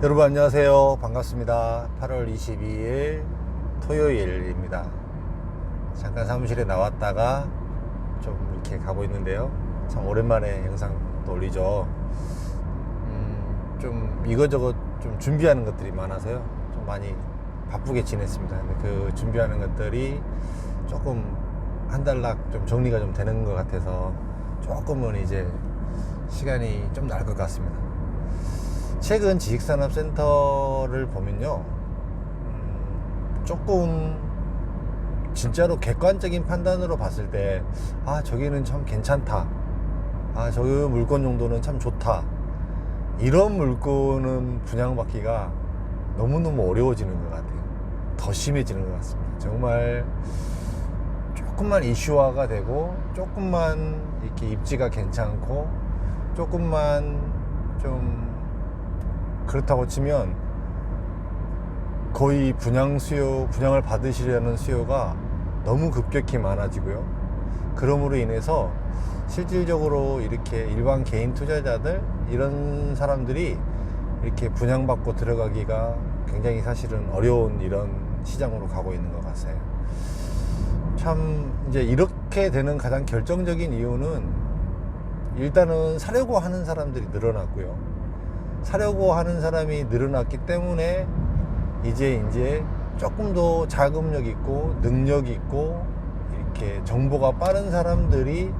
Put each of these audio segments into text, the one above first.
여러분 안녕하세요. 반갑습니다. 8월 22일 토요일입니다. 잠깐 사무실에 나왔다가 좀 이렇게 가고 있는데요. 참 오랜만에 영상 또 올리죠. 좀 이거저것 좀 준비하는 것들이 많아서요. 좀 많이 바쁘게 지냈습니다. 근데 그 준비하는 것들이 조금 한 달락 좀 정리가 좀 되는 것 같아서 조금은 이제 시간이 좀 날 것 같습니다. 최근 지식산업센터를 보면요, 조금 진짜로 객관적인 판단으로 봤을 때, 저기는 참 괜찮다, 저기 물건 정도는 참 좋다, 이런 물건은 분양받기가 너무너무 어려워지는 것 같아요. 더 심해지는 것 같습니다. 정말 조금만 이슈화가 되고, 조금만 이렇게 입지가 괜찮고, 조금만 좀 그렇다고 치면 거의 분양을 받으시려는 수요가 너무 급격히 많아지고요. 그러므로 인해서 실질적으로 이렇게 일반 개인 투자자들, 이런 사람들이 이렇게 분양받고 들어가기가 굉장히 사실은 어려운 이런 시장으로 가고 있는 것 같아요. 참 이제 이렇게 되는 가장 결정적인 이유는, 일단은 사려고 하는 사람들이 늘어났고요. 사려고 하는 사람이 늘어났기 때문에 이제 조금 더 자금력 있고 능력 있고 이렇게 정보가 빠른 사람들이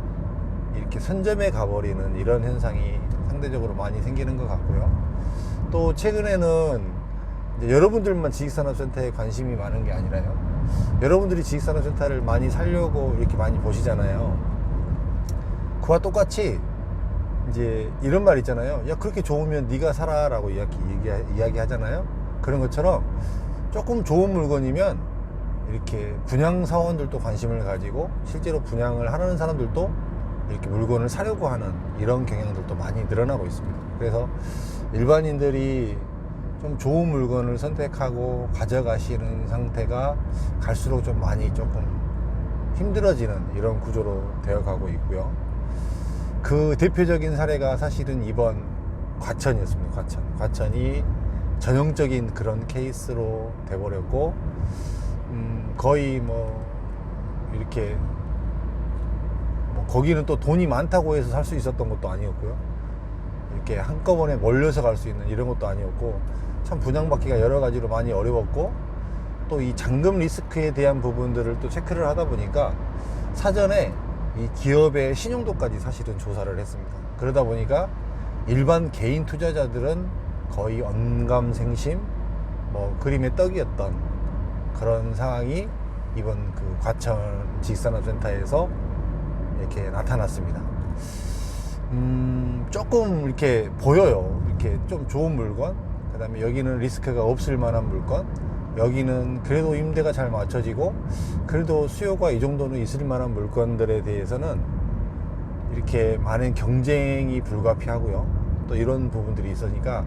이렇게 선점해 가버리는 이런 현상이 상대적으로 많이 생기는 것 같고요. 또 최근에는 이제 여러분들만 지식산업센터에 관심이 많은 게 아니라요, 여러분들이 지식산업센터를 많이 살려고 이렇게 많이 보시잖아요. 그와 똑같이 이제 이런 말 있잖아요. 야, 그렇게 좋으면 네가 사라 라고 이야기 하잖아요. 그런 것처럼 조금 좋은 물건이면 이렇게 분양 사원들도 관심을 가지고 실제로 분양을 하는 사람들도 이렇게 물건을 사려고 하는 이런 경향들도 많이 늘어나고 있습니다. 그래서 일반인들이 좀 좋은 물건을 선택하고 가져가시는 상태가 갈수록 좀 많이 조금 힘들어지는 이런 구조로 되어 가고 있고요. 그 대표적인 사례가 사실은 이번 과천이었습니다. 과천이 전형적인 그런 케이스로 돼버렸고, 거의 이렇게 거기는 또 돈이 많다고 해서 살 수 있었던 것도 아니었고요. 이렇게 한꺼번에 몰려서 갈 수 있는 이런 것도 아니었고, 참 분양받기가 여러 가지로 많이 어려웠고, 또 이 잔금 리스크에 대한 부분들을 또 체크를 하다 보니까 사전에 이 기업의 신용도까지 사실은 조사를 했습니다. 그러다 보니까 일반 개인 투자자들은 거의 언감생심, 그림의 떡이었던 그런 상황이 이번 그 과천 지식산업센터에서 이렇게 나타났습니다. 조금 이렇게 보여요. 이렇게 좀 좋은 물건, 그 다음에 여기는 리스크가 없을 만한 물건, 여기는 그래도 임대가 잘 맞춰지고 그래도 수요가 이 정도는 있을 만한 물건들에 대해서는 이렇게 많은 경쟁이 불가피하고요. 또 이런 부분들이 있으니까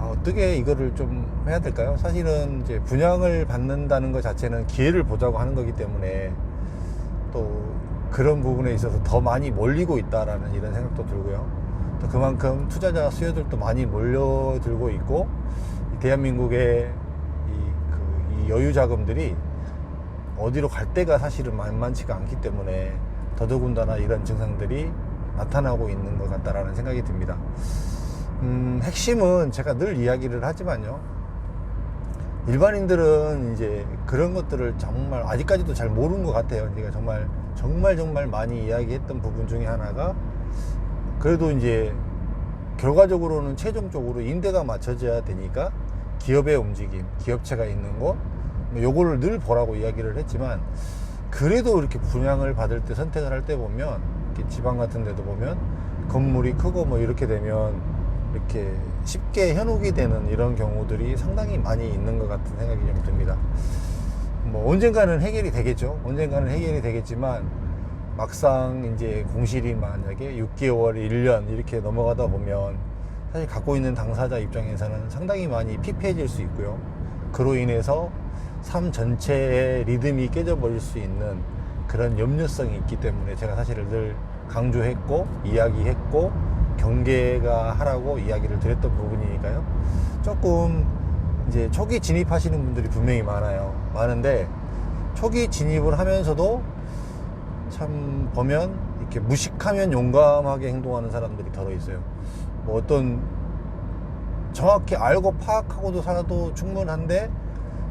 어떻게 이거를 좀 해야 될까요? 사실은 이제 분양을 받는다는 것 자체는 기회를 보자고 하는 거기 때문에 또 그런 부분에 있어서 더 많이 몰리고 있다라는 이런 생각도 들고요. 또 그만큼 투자자 수요들도 많이 몰려들고 있고, 대한민국의 이 여유 자금들이 어디로 갈 데가 사실은 만만치가 않기 때문에 더더군다나 이런 증상들이 나타나고 있는 것 같다라는 생각이 듭니다. 핵심은 제가 늘 이야기를 하지만요, 일반인들은 이제 그런 것들을 정말 아직까지도 잘 모르는 것 같아요. 제가 정말 많이 이야기했던 부분 중에 하나가, 그래도 이제 결과적으로는 최종적으로 임대가 맞춰져야 되니까 기업의 움직임, 기업체가 있는 곳, 요거를 늘 보라고 이야기를 했지만, 그래도 이렇게 분양을 받을 때, 선택을 할 때 보면, 이렇게 지방 같은 데도 보면 건물이 크고 이렇게 되면 이렇게 쉽게 현혹이 되는 이런 경우들이 상당히 많이 있는 것 같은 생각이 좀 듭니다. 언젠가는 해결이 되겠죠. 언젠가는 해결이 되겠지만, 막상 이제 공실이 만약에 6개월, 1년 이렇게 넘어가다 보면 사실 갖고 있는 당사자 입장에서는 상당히 많이 피폐해질 수 있고요. 그로 인해서 삶 전체의 리듬이 깨져버릴 수 있는 그런 염려성이 있기 때문에 제가 사실은 늘 강조했고 이야기했고 경계가 하라고 이야기를 드렸던 부분이니까요. 조금 이제 초기 진입하시는 분들이 분명히 많은데 초기 진입을 하면서도 참 보면 이렇게 무식하면 용감하게 행동하는 사람들이 덜어 있어요. 뭐 어떤 정확히 알고 파악하고도 살아도 충분한데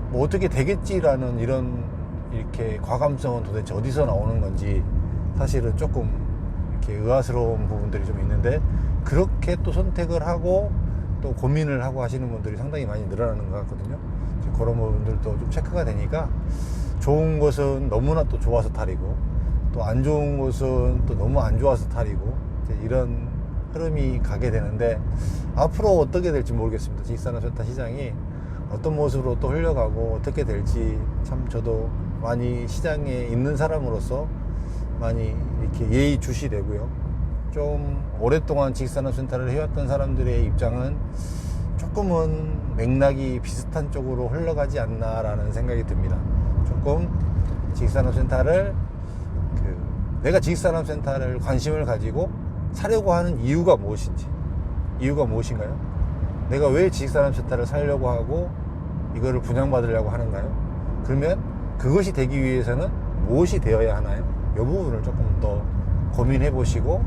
뭐 어떻게 되겠지라는 이런 이렇게 과감성은 도대체 어디서 나오는 건지 사실은 조금 이렇게 의아스러운 부분들이 좀 있는데, 그렇게 또 선택을 하고 또 고민을 하고 하시는 분들이 상당히 많이 늘어나는 것 같거든요. 그런 부분들도 좀 체크가 되니까 좋은 것은 너무나 또 좋아서 탈이고 또 안 좋은 것은 또 너무 안 좋아서 탈이고 이런 흐름이 가게 되는데, 앞으로 어떻게 될지 모르겠습니다. 지식산업센터 시장이 어떤 모습으로 또 흘러가고 어떻게 될지 참 저도 많이 시장에 있는 사람으로서 많이 이렇게 예의주시되고요. 좀 오랫동안 지식산업센터를 해왔던 사람들의 입장은 조금은 맥락이 비슷한 쪽으로 흘러가지 않나라는 생각이 듭니다. 조금 지식산업센터를 내가 지식산업센터를 관심을 가지고 사려고 하는 이유가 무엇인가요? 내가 왜 지식산업센터를 사려고 하고 이거를 분양받으려고 하는가요? 그러면 그것이 되기 위해서는 무엇이 되어야 하나요? 이 부분을 조금 더 고민해 보시고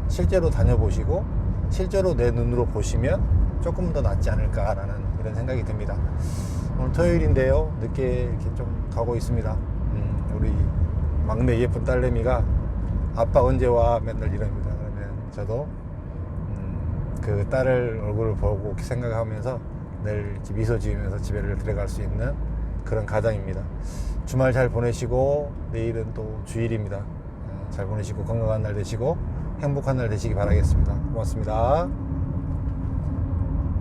실제로 다녀보시고 실제로 내 눈으로 보시면 조금 더 낫지 않을까라는 이런 생각이 듭니다. 오늘 토요일인데요, 늦게 이렇게 좀 가고 있습니다. 우리 막내 예쁜 딸내미가 아빠 언제 와 맨날 이럽니다. 그러면 저도 그 딸을 얼굴을 보고 생각하면서 늘 미소 지으면서 집에를 들어갈 수 있는 그런 가정입니다. 주말 잘 보내시고 내일은 또 주일입니다. 잘 보내시고 건강한 날 되시고 행복한 날 되시기 바라겠습니다. 고맙습니다.